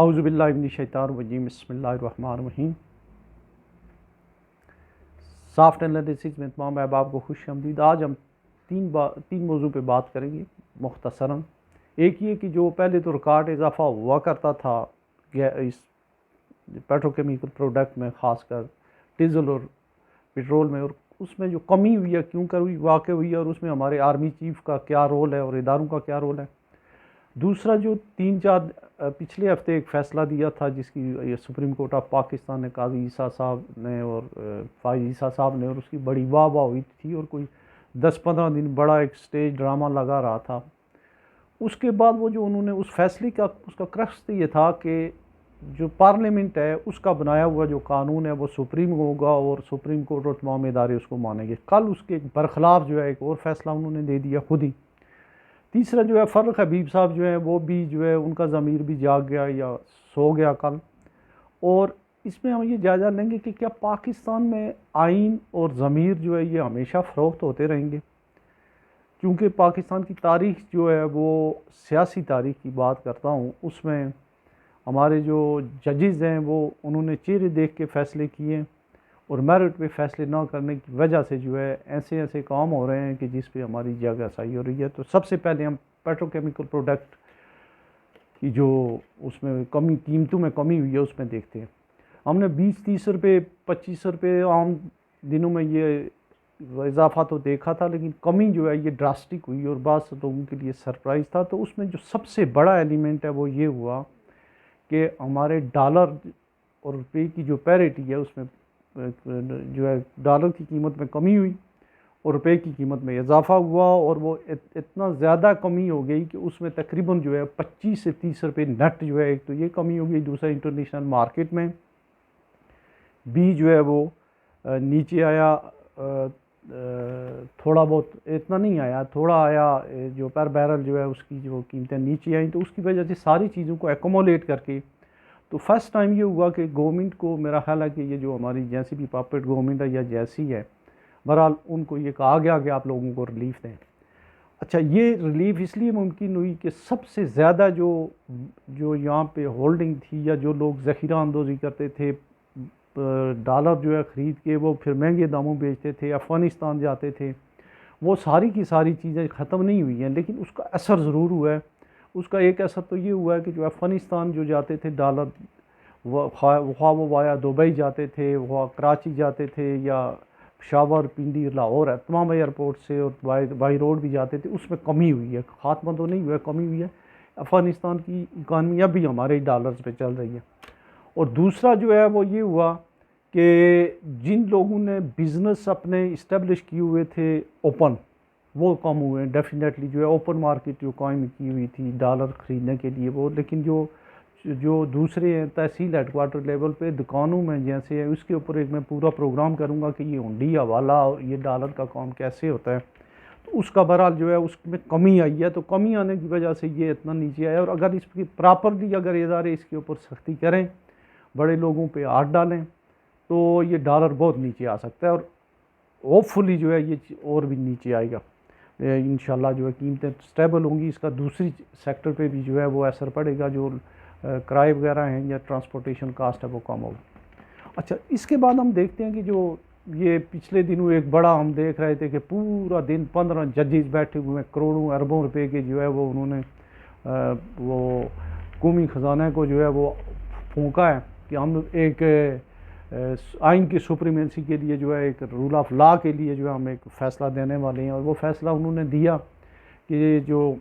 औज़ुबिल्लाहि मिनश्शैतानिर्रजीम बिस्मिल्लाहिर्रहमानिर्रहीम। Soft analysis में तमाम अहबाब को खुशामदीद। आज हम तीन मौजू पे बात करेंगे मुख्तसरन। एक ये कि जो पहले तो रिकॉर्ड इजाफा हुआ करता था इस पेट्रोकेमिकल प्रोडक्ट में, ख़ासकर डीजल और पेट्रोल में, और उसमें जो कमी हुई है क्यों कर हुई, वाक़ हुई है, और उसमें हमारे आर्मी चीफ का क्या रोल है और इदारों का क्या रोल है। दूसरा जो 3-4 पिछले हफ्ते एक फ़ैसला दिया था जिसकी ये सुप्रीम कोर्ट ऑफ पाकिस्तान ने, काजी ईसा साहब ने और फाइज ईसा साहब ने, और उसकी बड़ी वाह हुई थी और कोई 10-15 दिन बड़ा एक स्टेज ड्रामा लगा रहा था। उसके बाद वो जो उन्होंने उस फैसले का, उसका क्रक्स तो ये था कि जो पार्लियामेंट है उसका बनाया हुआ जो कानून है वो सुप्रीम होगा और सुप्रीम कोर्ट और तमाम इदारे उसको मानेंगे। कल उसके बरखिलाफ़ जो है एक और फैसला उन्होंने दे दिया खुद ही। तीसरा जो है फ़र्रुख हबीब साहब जो है वो भी जो है उनका ज़मीर भी जाग गया या सो गया कल। और इसमें हम ये जायज़ा लेंगे कि क्या पाकिस्तान में आइन और ज़मीर जो है ये हमेशा फ़रोख्त होते रहेंगे। क्योंकि पाकिस्तान की तारीख़ जो है वो सियासी तारीख़ की बात करता हूँ, उसमें हमारे जो जजेज़ हैं वो उन्होंने चेहरे देख के फ़ैसले किए और मेरिट पे फ़ैसले ना करने की वजह से जो है ऐसे ऐसे काम हो रहे हैं कि जिस पे हमारी जगह सही हो रही है। तो सबसे पहले हम पेट्रोकेमिकल प्रोडक्ट की जो उसमें कमी, कीमतों में कमी हुई है उसमें देखते हैं। हमने 20-30 रुपये 25 रुपये आम दिनों में ये इजाफा तो देखा था, लेकिन कमी जो है ये ड्रास्टिक हुई और बात लोगों के लिए सरप्राइज़ था। तो उसमें जो सबसे बड़ा एलिमेंट है वो ये हुआ कि हमारे डॉलर और रुपये की जो पैरिटी है उसमें जो है डॉलर की कीमत में कमी हुई और रुपये की कीमत में इजाफा हुआ, और वो इतना ज़्यादा कमी हो गई कि उसमें तकरीबन जो है 25 से 30 रुपये नेट जो है, एक तो ये कमी हो गई। दूसरा, इंटरनेशनल मार्केट में भी जो है वो नीचे आया, थोड़ा बहुत, इतना नहीं आया, थोड़ा आया, जो पर बैरल जो है उसकी जो कीमतें नीचे आई। तो उसकी वजह से सारी चीज़ों को एकोमोलेट करके तो फर्स्ट टाइम ये हुआ कि गवर्नमेंट को, मेरा ख्याल है कि ये जो हमारी जैसी भी पॉपेट गवर्नमेंट है या जैसी है, बहरहाल उनको ये कहा गया कि आप लोगों को रिलीफ दें। अच्छा, ये रिलीफ इसलिए मुमकिन हुई कि सबसे ज़्यादा जो यहाँ पे होल्डिंग थी या जो लोग ज़ख़ीरा अंदोज़ी करते थे, डॉलर जो है ख़रीद के वो फिर महंगे दामों बेचते थे, अफ़गानिस्तान जाते थे, वो सारी की सारी चीज़ें ख़त्म नहीं हुई हैं, लेकिन उसका असर ज़रूर हुआ है। उसका एक असर तो ये हुआ है कि जो अफ़गानिस्तान जो जाते थे डॉलर, वो वाया दुबई जाते थे, वहाँ कराची जाते थे, या पेशावर, पिंडी, लाहौर है, तमाम एयरपोर्ट से और बाई रोड भी जाते थे, उसमें कमी हुई है। ख़ात्मा तो नहीं हुआ है, कमी हुई है। अफ़गानिस्तान की इकानमी अब भी हमारे डॉलर्स पे चल रही है। और दूसरा जो है वो ये हुआ कि जिन लोगों ने बिज़नेस अपने इस्टेब्लिश किए हुए थे ओपन, वो कम हुए डेफिनेटली। जो है ओपन मार्केट जो कायम की हुई थी डॉलर ख़रीदने के लिए वो, लेकिन जो दूसरे हैं तहसील हेडक्वार्टर लेवल पे दुकानों में जैसे है, उसके ऊपर एक मैं पूरा प्रोग्राम करूँगा कि ये हुंडी हवाला और ये डॉलर का काम कैसे होता है। तो उसका बहरहाल जो है उसमें कमी आई है। तो कमी आने की वजह से ये इतना नीचे आया, और अगर इसकी प्रॉपरली अगर इदारे इसके ऊपर सख्ती करें, बड़े लोगों पे हाथ डालें, तो ये डॉलर बहुत नीचे आ सकता है और होपफुली जो है ये और भी नीचे आएगा इंशाल्लाह। जो है कीमतें स्टेबल होंगी। इसका दूसरी सेक्टर पे भी जो है वो असर पड़ेगा, जो किराए वगैरह हैं या ट्रांसपोर्टेशन कास्ट है वो कम होगी। अच्छा, इसके बाद हम देखते हैं कि जो ये पिछले दिनों एक बड़ा हम देख रहे थे कि पूरा दिन 15 जजेस बैठे हुए हैं, करोड़ों अरबों रुपए के जो है वो उन्होंने वो कौमी ख़जाना को जो है वो फूंका है कि हम एक आइन की सुप्रीमेंसी के लिए जो है, एक रूल ऑफ लॉ के लिए जो है हम एक फ़ैसला देने वाले हैं। और वो फ़ैसला उन्होंने दिया कि जो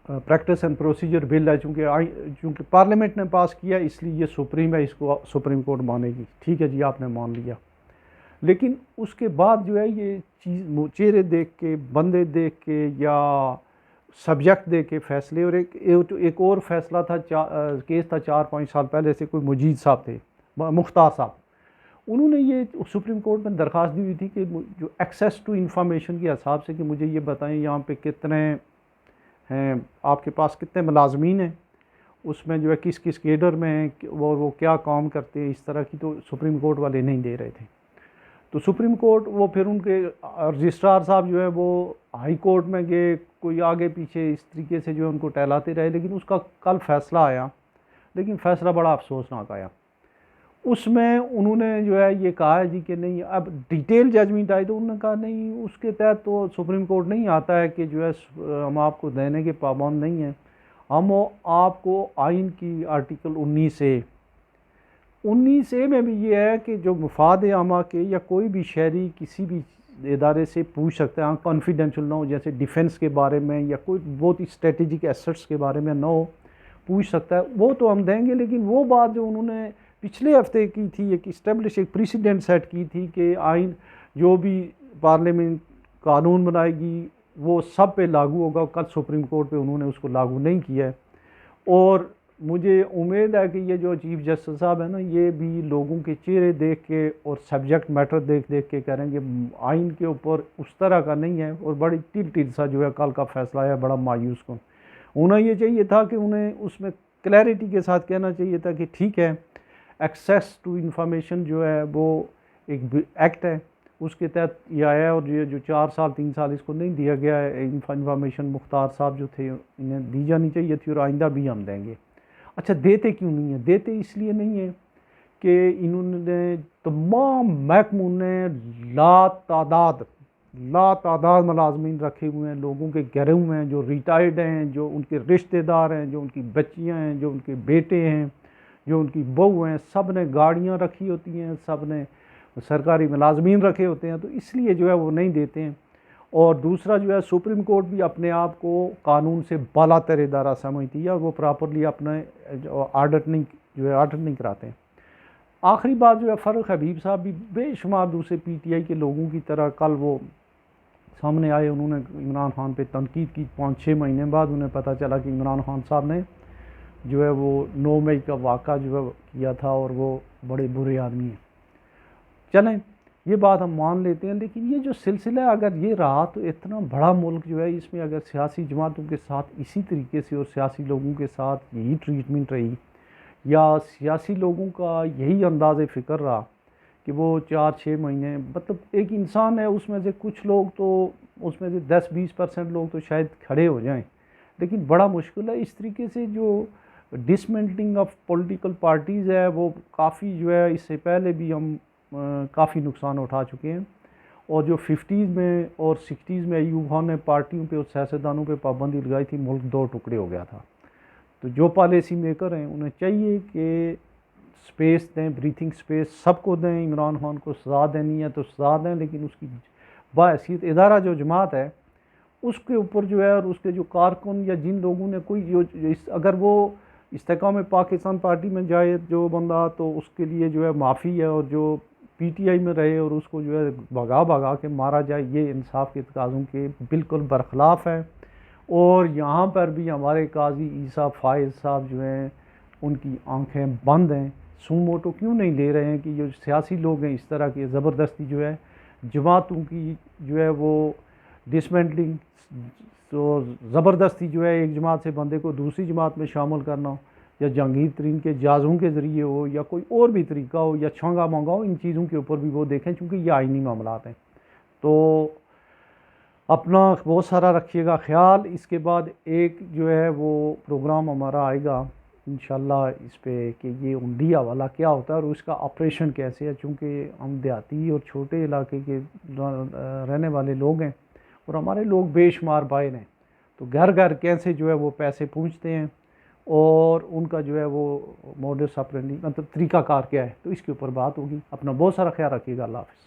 प्रैक्टिस एंड प्रोसीजर बिल है, चूँकि पार्लियामेंट ने पास किया इसलिए ये सुप्रीम है, इसको सुप्रीम कोर्ट मानेगी। ठीक है जी, आपने मान लिया। लेकिन उसके बाद जो है ये चीज़ चेहरे देख के, बंदे देख के या सब्जेक्ट दे के फ़ैसले। और एक और फ़ैसला था, केस था 4-5 साल पहले से, कोई मुजीद साहब थे, मुख्तार साहब, उन्होंने ये सुप्रीम कोर्ट में दरख्वास्त दी हुई थी कि जो एक्सेस टू इंफॉर्मेशन के हिसाब से कि मुझे ये बताएं यहाँ पे कितने हैं, आपके पास कितने मुलाजमीन हैं, उसमें जो है किस किस केडर में हैं, वो क्या काम करते हैं, इस तरह की तो सुप्रीम कोर्ट वाले नहीं दे रहे थे। तो सुप्रीम कोर्ट वो फिर उनके रजिस्ट्रार साहब जो है वो हाई कोर्ट में गए, कोई आगे पीछे इस तरीके से जो है उनको टहलाते रहे, लेकिन उसका कल फैसला आया लेकिन फ़ैसला बड़ा अफसोसनाक आया। उसमें उन्होंने जो है ये कहा है जी कि नहीं, अब डिटेल जजमेंट आई तो उन्होंने कहा नहीं, उसके तहत तो सुप्रीम कोर्ट नहीं आता है कि जो है हम आपको देने के पाबंद नहीं हैं, हम आपको आइन की आर्टिकल 19A में भी ये है कि जो मफाद आमा के या कोई भी शहरी किसी भी इदारे से पूछ सकता है, हाँ कॉन्फिडेंशियल ना हो, जैसे डिफेंस के बारे में या कोई बहुत ही स्ट्रेटेजिक एसेट्स के बारे में ना हो, पूछ सकता है, वो तो हम देंगे। लेकिन वो बात जो उन्होंने पिछले हफ्ते की थी, एक इस्टेब्लिश एक प्रेसिडेंट सेट की थी कि आइन जो भी पार्लियामेंट कानून बनाएगी वो सब पे लागू होगा, कल सुप्रीम कोर्ट पे उन्होंने उसको लागू नहीं किया है। और मुझे उम्मीद है कि ये जो चीफ जस्टिस साहब है ना, ये भी लोगों के चेहरे देख के और सब्जेक्ट मैटर देख देख के करेंगे, आइन के ऊपर उस तरह का नहीं है। और बड़ी टिल सा जो है कल का फैसला है, बड़ा मायूस कौन। उन्हें ये चाहिए था कि उन्हें उसमें क्लैरिटी के साथ कहना चाहिए था कि ठीक है, एक्सेस टू इंफॉर्मेशन जो है वो एक एक्ट है, उसके तहत ये आया है, और ये जो 4 साल 3 साल इसको नहीं दिया गया है इंफॉर्मेशन, मुख्तार साहब जो थे इन्हें दी जानी चाहिए थी, और आइंदा भी हम देंगे। अच्छा, देते क्यों नहीं है? देते इसलिए नहीं है कि इन्होंने तमाम महकमों ने लातादाद मुलाजमीन रखे हुए हैं, लोगों के घरे हुए हैं जो रिटायर्ड हैं, जो उनके रिश्तेदार हैं, जो उनकी बच्चियां हैं, जो उनके बेटे हैं, जो उनकी बहू हैं, सब ने गाड़ियाँ रखी होती हैं, सब ने सरकारी मुलाजमीन रखे होते हैं, तो इसलिए जो है वो नहीं देते हैं। और दूसरा जो है, सुप्रीम कोर्ट भी अपने आप को कानून से बालातर इदारा समझती है, और वो प्रॉपरली अपने ऑडिट नहीं कराते हैं। आखिरी बात जो है, फ़ारूक हबीब साहब भी बेशुमार दूसरे PTI के लोगों की तरह कल वो सामने आए, उन्होंने इमरान खान पे तनकीद की। 5-6 महीने बाद उन्हें पता चला कि इमरान खान साहब ने जो है वो 9 मई का वाक़ा जो है किया था, और वो बड़े बुरे आदमी हैं। चलें, ये बात हम मान लेते हैं, लेकिन ये जो सिलसिला अगर ये रहा तो इतना बड़ा मुल्क जो है, इसमें अगर सियासी जमातों के साथ इसी तरीके से और सियासी लोगों के साथ यही ट्रीटमेंट रही, या सियासी लोगों का यही अंदाज़ फ़िक्र रहा कि वो 4-6 महीने, मतलब एक इंसान है, उसमें से कुछ लोग तो, उसमें से 10-20% लोग तो शायद खड़े हो जाएं, लेकिन बड़ा मुश्किल है। इस तरीके से जो डिसमेंटलिंग ऑफ पॉलिटिकल पार्टीज़ है वो काफ़ी जो है, इससे पहले भी हम काफ़ी नुकसान उठा चुके हैं। और जो 50s में और 60s में अयूब खान ने पार्टियों पे और सियासतदानों पे पाबंदी लगाई थी, मुल्क 2 टुकड़े हो गया था। तो जो पॉलिसी मेकर हैं उन्हें चाहिए कि स्पेस दें, ब्रीथिंग स्पेस सबको दें। इमरान खान को सज़ा देनी है तो सज़ा दें, लेकिन उसकी बाहैसियत इदारा जो जमात है उसके ऊपर जो है, और उसके जो कारकुन या जिन लोगों ने कोई जो अगर वो इस्तेकाम पाकिस्तान पार्टी में जाए जो बंदा, तो उसके लिए जो है माफ़ी है, और जो PTI में रहे और उसको जो है भगा भगा के मारा जाए, ये इंसाफ के तकाज़ों के बिल्कुल बरखिलाफ़ है। और यहाँ पर भी हमारे काजी ईसा फाइज साहब जो हैं, उनकी आंखें बंद हैं। सुमोटो क्यों नहीं ले रहे हैं कि जो सियासी लोग हैं इस तरह की ज़बरदस्ती जो है जमातों की जो है वो डिसमेंटलिंग, तो ज़बरदस्ती जो है एक जमात से बंदे को दूसरी जमात में शामिल करना हो, या जहांगीर तरीन के जाजों के ज़रिए हो, या कोई और भी तरीका हो, या छांगा मांगा हो, इन चीज़ों के ऊपर भी वो देखें, चूँकि ये आइनी मामलात हैं। तो अपना बहुत सारा रखिएगा ख्याल। इसके बाद एक जो है वो प्रोग्राम हमारा आएगा इंशाल्लाह इस पे कि ये उंडिया वाला क्या होता है और उसका ऑपरेशन कैसे है, चूँकि हम देहाती और छोटे इलाके के रहने वाले लोग हैं, और हमारे लोग बेशुमार बाहर हैं, तो घर घर कैसे जो है वो पैसे पहुँचते हैं, और उनका जो है वो मोडस ऑपरेंडी मतलब तरीक़ाकार क्या है, तो इसके ऊपर बात होगी। अपना बहुत सारा ख्याल रखिएगा। अल्लाह हाफ़िज़।